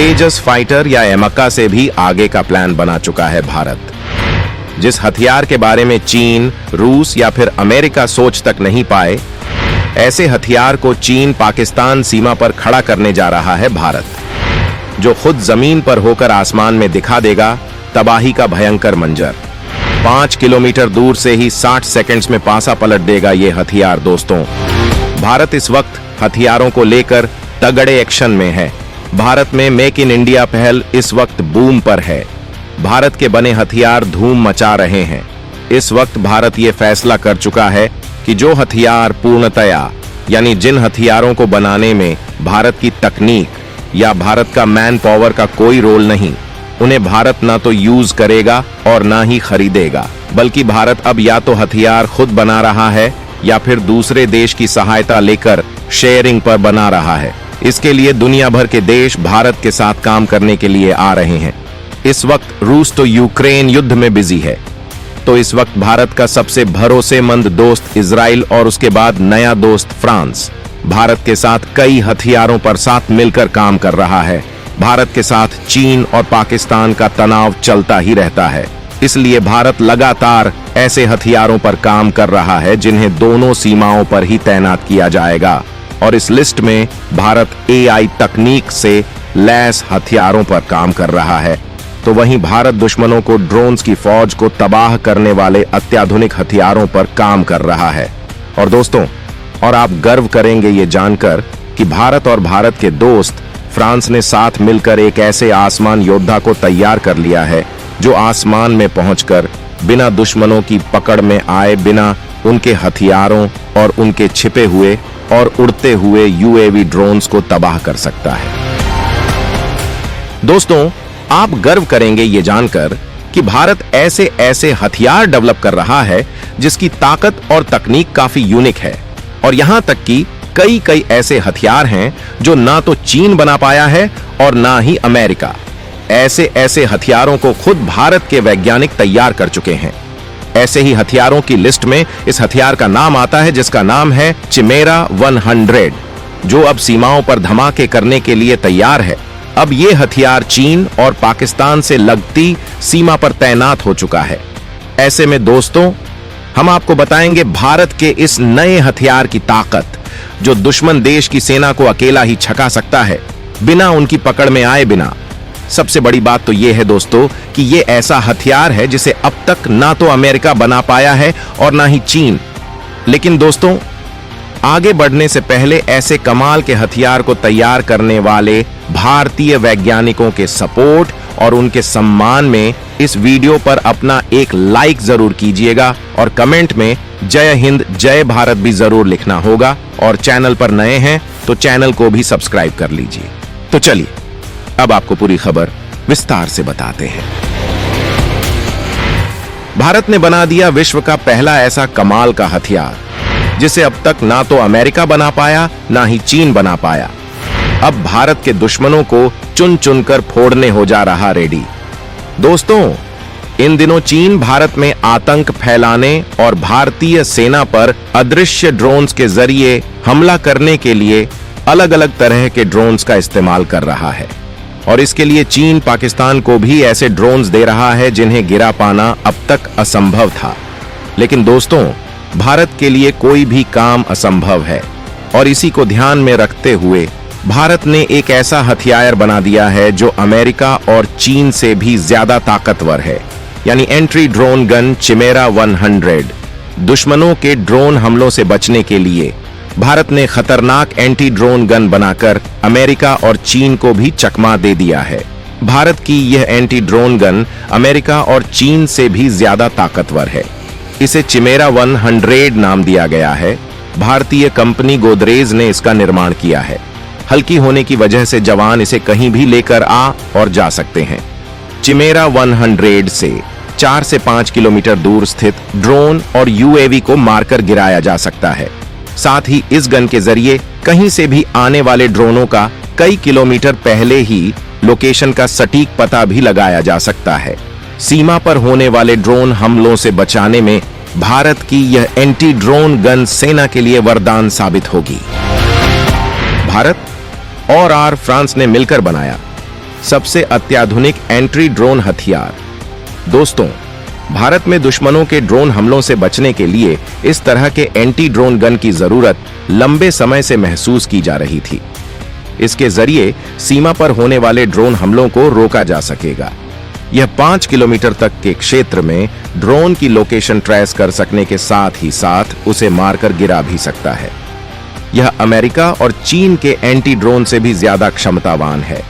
तेजस fighter या एमका से भी आगे का प्लान बना चुका है भारत। जिस हथियार के बारे में चीन, रूस या फिर अमेरिका सोच तक नहीं पाए, ऐसे हथियार को चीन पाकिस्तान सीमा पर खड़ा करने जा रहा है भारत, जो खुद जमीन पर होकर आसमान में दिखा देगा तबाही का भयंकर मंजर। 5 किलोमीटर दूर से ही 60 सेकंड्स में पासा पलट देगा ये हथियार। दोस्तों, भारत इस वक्त हथियारों को लेकर तगड़े एक्शन में है। भारत में मेक इन इंडिया पहल इस वक्त बूम पर है। भारत के बने हथियार धूम मचा रहे हैं। इस वक्त भारत ये फैसला कर चुका है कि जो हथियार पूर्णतया, यानी जिन हथियारों को बनाने में भारत की तकनीक या भारत का मैन पावर का कोई रोल नहीं, उन्हें भारत ना तो यूज करेगा और ना ही खरीदेगा, बल्कि भारत अब या तो हथियार खुद बना रहा है या फिर दूसरे देश की सहायता लेकर शेयरिंग पर बना रहा है। इसके लिए दुनिया भर के देश भारत के साथ काम करने के लिए आ रहे हैं। इस वक्त रूस तो यूक्रेन युद्ध में बिजी है, तो इस वक्त भारत का सबसे भरोसेमंद दोस्त इजराइल और उसके बाद नया दोस्त फ्रांस भारत के साथ कई हथियारों पर साथ मिलकर काम कर रहा है। भारत के साथ चीन और पाकिस्तान का तनाव चलता ही रहता है, इसलिए भारत लगातार ऐसे हथियारों पर काम कर रहा है जिन्हें दोनों सीमाओं पर ही तैनात किया जाएगा। और इस लिस्ट में भारत AI तकनीक से लैस हथियारों पर काम कर रहा है, तो वहीं भारत दुश्मनों को ड्रोन्स की फौज को तबाह करने वाले अत्याधुनिक हथियारों पर काम कर रहा है। और दोस्तों, और आप गर्व करेंगे ये जानकर कि भारत और भारत के दोस्त फ्रांस ने साथ मिलकर एक ऐसे आसमान योद्धा को तैयार कर लिया है जो आसमान में पहुंचकर बिना दुश्मनों की पकड़ में आए बिना उनके हथियारों और उनके छिपे हुए और उड़ते हुए UAV ड्रोन्स को तबाह कर सकता है। दोस्तों, आप गर्व करेंगे ये जानकर कि भारत ऐसे ऐसे हथियार डेवलप कर रहा है जिसकी ताकत और तकनीक काफी यूनिक है। और यहां तक कि कई ऐसे हथियार हैं जो ना तो चीन बना पाया है और ना ही अमेरिका। ऐसे हथियारों को खुद भारत के वैज्ञानिक तैयार कर चुके हैं। ऐसे ही हथियारों की लिस्ट में इस हथियार का नाम आता है जिसका नाम है चिमेरा 100, जो अब सीमाओं पर धमाके करने के लिए तैयार है। अब ये हथियार चीन और पाकिस्तान से लगती सीमा पर तैनात हो चुका है। ऐसे में दोस्तों, हम आपको बताएंगे भारत के इस नए हथियार की ताकत, जो दुश्मन देश की सेना को अकेला ही छका सकता है बिना उनकी पकड़ में आए बिना। सबसे बड़ी बात तो यह है दोस्तों कि यह ऐसा हथियार है जिसे अब तक ना तो अमेरिका बना पाया है और ना ही चीन। लेकिन दोस्तों, आगे बढ़ने से पहले ऐसे कमाल के हथियार को तैयार करने वाले भारतीय वैज्ञानिकों के सपोर्ट और उनके सम्मान में इस वीडियो पर अपना एक लाइक जरूर कीजिएगा और कमेंट में जय हिंद जय भारत भी जरूर लिखना होगा। और चैनल पर नए हैं तो चैनल को भी सब्सक्राइब कर लीजिए। तो चलिए अब आपको पूरी खबर विस्तार से बताते हैं। भारत ने बना दिया विश्व का पहला ऐसा कमाल का हथियार जिसे अब तक ना तो अमेरिका बना पाया ना ही चीन बना पाया। अब भारत के दुश्मनों को चुन चुनकर फोड़ने हो जा रहा रेडी। दोस्तों, इन दिनों चीन भारत में आतंक फैलाने और भारतीय सेना पर अदृश्य ड्रोन्स के जरिए हमला करने के लिए अलग अलग तरह के ड्रोन्स का इस्तेमाल कर रहा है। और इसके लिए चीन पाकिस्तान को भी ऐसे ड्रोन्स दे रहा है जिन्हें गिरा पाना अब तक असंभव था। लेकिन दोस्तों, भारत के लिए कोई भी काम असंभव है, और इसी को ध्यान में रखते हुए भारत ने एक ऐसा हथियार बना दिया है जो अमेरिका और चीन से भी ज्यादा ताकतवर है, यानी एंट्री ड्रोन गन चिमेरा 100। दुश्मनों के ड्रोन हमलों से बचने के लिए भारत ने खतरनाक एंटी ड्रोन गन बनाकर अमेरिका और चीन को भी चकमा दे दिया है। भारत की यह एंटी ड्रोन गन अमेरिका और चीन से भी ज्यादा ताकतवर है। इसे चिमेरा 100 नाम दिया गया है। भारतीय कंपनी गोदरेज ने इसका निर्माण किया है। हल्की होने की वजह से जवान इसे कहीं भी लेकर आ और जा सकते हैं। चिमेरा 100 से 4 से 5 किलोमीटर दूर स्थित ड्रोन और UAV को मारकर गिराया जा सकता है। साथ ही इस गन के जरिए कहीं से भी आने वाले ड्रोनों का कई किलोमीटर पहले ही लोकेशन का सटीक पता भी लगाया जा सकता है। सीमा पर होने वाले ड्रोन हमलों से बचाने में भारत की यह एंटी ड्रोन गन सेना के लिए वरदान साबित होगी। भारत और फ्रांस ने मिलकर बनाया सबसे अत्याधुनिक एंट्री ड्रोन हथियार। दोस्तों, भारत में दुश्मनों के ड्रोन हमलों से बचने के लिए इस तरह के एंटी ड्रोन गन की जरूरत लंबे समय से महसूस की जा रही थी। इसके जरिए सीमा पर होने वाले ड्रोन हमलों को रोका जा सकेगा। यह 5 किलोमीटर तक के क्षेत्र में ड्रोन की लोकेशन ट्रेस कर सकने के साथ ही साथ उसे मारकर गिरा भी सकता है। यह अमेरिका और चीन के एंटी ड्रोन से भी ज्यादा क्षमतावान है।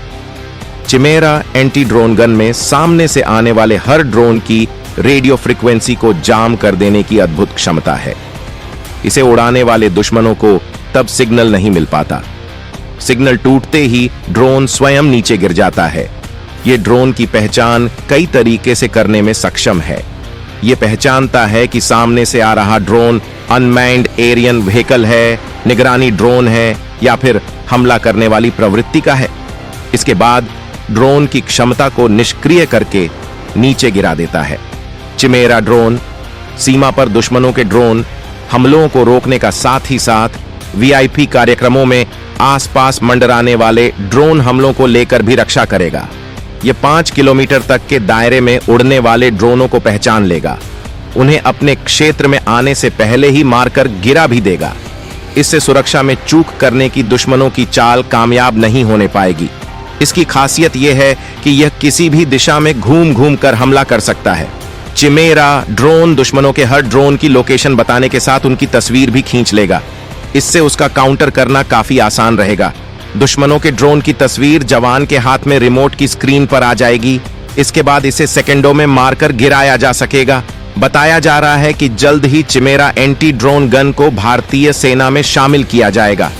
चिमेरा एंटी ड्रोन गन में सामने से आने वाले हर ड्रोन की रेडियो फ्रीक्वेंसी को जाम कर देने की अद्भुत क्षमता है। इसे उड़ाने वाले दुश्मनों को तब सिग्नल नहीं मिल पाता। सिग्नल टूटते ही ड्रोन स्वयं नीचे गिर जाता है। यह ड्रोन की पहचान कई तरीके से करने में सक्षम है। यह पहचानता है कि सामने से आ रहा ड्रोन अनमैन्ड एरियन व्हीकल है, निगरानी ड्रोन है या फिर हमला करने वाली प्रवृत्ति का है। इसके बाद ड्रोन की क्षमता को निष्क्रिय करके नीचे गिरा देता है। चिमेरा ड्रोन सीमा पर दुश्मनों के ड्रोन हमलों को रोकने का साथ ही साथ वीआईपी कार्यक्रमों में आसपास मंडराने वाले ड्रोन हमलों को लेकर भी रक्षा करेगा। यह 5 किलोमीटर तक के दायरे में उड़ने वाले ड्रोनों को पहचान लेगा, उन्हें अपने क्षेत्र में आने से पहले ही मारकर गिरा भी देगा। इससे सुरक्षा में चूक करने की दुश्मनों की चाल कामयाब नहीं होने पाएगी। इसकी खासियत यह है कि यह किसी भी दिशा में घूम घूम कर हमला कर सकता है। चिमेरा ड्रोन दुश्मनों के हर ड्रोन की लोकेशन बताने के साथ उनकी तस्वीर भी खींच लेगा। इससे उसका काउंटर करना काफी आसान रहेगा। दुश्मनों के ड्रोन की तस्वीर जवान के हाथ में रिमोट की स्क्रीन पर आ जाएगी। इसके बाद इसे सेकंडों में मारकर गिराया जा सकेगा। बताया जा रहा है कि जल्द ही चिमेरा एंटी ड्रोन गन को भारतीय सेना में शामिल किया जाएगा।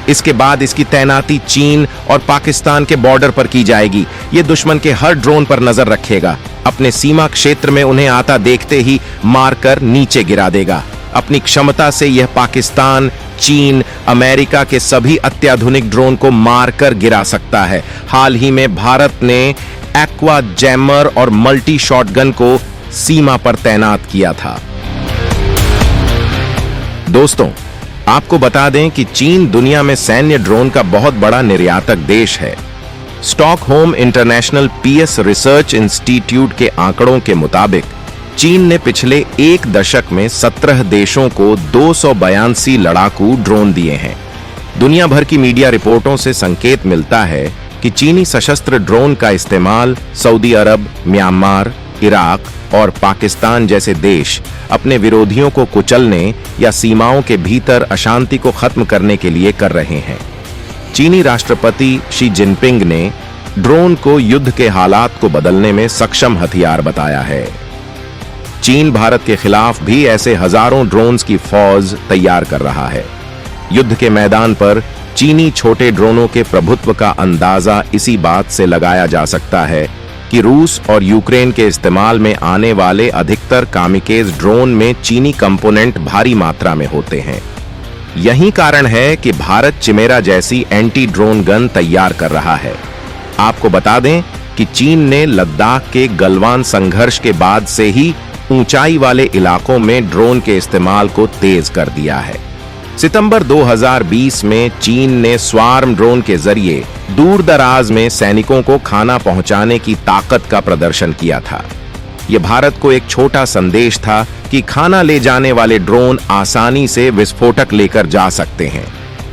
इसके बाद इसकी तैनाती चीन और पाकिस्तान के बॉर्डर पर की जाएगी। यह दुश्मन के हर ड्रोन पर नजर रखेगा, अपने सीमा क्षेत्र में उन्हें आता देखते ही मारकर नीचे गिरा देगा। अपनी क्षमता से यह पाकिस्तान, चीन, अमेरिका के सभी अत्याधुनिक ड्रोन को मारकर गिरा सकता है। हाल ही में भारत ने एक्वा जैमर और मल्टी शॉटगन को सीमा पर तैनात किया था। दोस्तों, आपको बता दें कि चीन दुनिया में सैन्य ड्रोन का बहुत बड़ा निर्यातक देश है। Stockholm International Peace Research Institute के आंकड़ों के मुताबिक चीन ने पिछले 1 दशक में 17 देशों को 282 लड़ाकू ड्रोन दिए हैं। दुनिया भर की मीडिया रिपोर्टों से संकेत मिलता है कि चीनी सशस्त्र ड्रोन का इस्तेमाल सऊदी अरब, म्यांमार, इराक और पाकिस्तान जैसे देश अपने विरोधियों को कुचलने या सीमाओं के भीतर अशांति को खत्म करने के लिए कर रहे हैं। चीनी राष्ट्रपति शी जिनपिंग ने ड्रोन को युद्ध के हालात को बदलने में सक्षम हथियार बताया है। चीन भारत के खिलाफ भी ऐसे हजारों ड्रोन्स की फौज तैयार कर रहा है। युद्ध के मैदान पर चीनी छोटे ड्रोनों के प्रभुत्व का अंदाजा इसी बात से लगाया जा सकता है कि रूस और यूक्रेन के इस्तेमाल में आने वाले अधिकतर कामिकेज ड्रोन में चीनी कंपोनेंट भारी मात्रा में होते हैं। यही कारण है कि भारत चिमेरा जैसी एंटी ड्रोन गन तैयार कर रहा है। आपको बता दें कि चीन ने लद्दाख के गलवान संघर्ष के बाद से ही ऊंचाई वाले इलाकों में ड्रोन के इस्तेमाल को तेज कर दिया है। सितंबर 2020 में चीन ने स्वार्म ड्रोन के जरिए दूर दराज में सैनिकों को खाना पहुंचाने की ताकत का प्रदर्शन किया था। यह भारत को एक छोटा संदेश था कि खाना ले जाने वाले ड्रोन आसानी से विस्फोटक लेकर जा सकते हैं।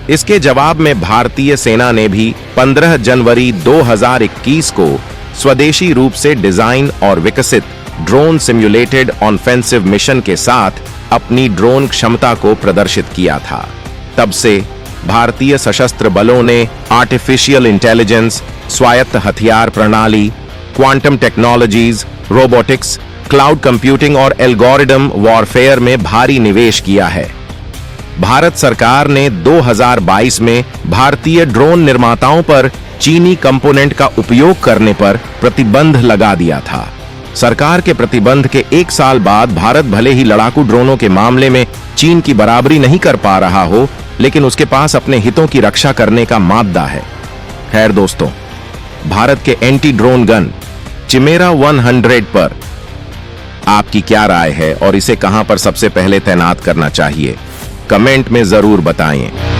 इसके जवाब में भारतीय सेना ने भी 15 जनवरी 2021 को स्वदेशी रूप से डिजाइन और विकसित ड्रोन सिम्युलेटेड ऑफेंसिव मिशन के साथ अपनी ड्रोन क्षमता को प्रदर्शित किया था। तब से भारतीय सशस्त्र बलों ने आर्टिफिशियल इंटेलिजेंस, स्वायत्त हथियार प्रणाली, quantum technologies, robotics, cloud computing और एल्गोरिदम वॉरफेयर में भारी निवेश किया है। भारत सरकार ने 2022 में भारतीय ड्रोन निर्माताओं पर चीनी कंपोनेंट का उपयोग करने पर प्रतिबंध लगा दिया था। सरकार के प्रतिबंध के 1 साल बाद भारत भले ही लड़ाकू ड्रोनों के मामले में चीन की बराबरी नहीं कर पा रहा हो, लेकिन उसके पास अपने हितों की रक्षा करने का माद्दा है। खैर दोस्तों, भारत के एंटी ड्रोन गन चिमेरा 100 पर आपकी क्या राय है और इसे कहां पर सबसे पहले तैनात करना चाहिए? कमेंट में जरूर बताएं।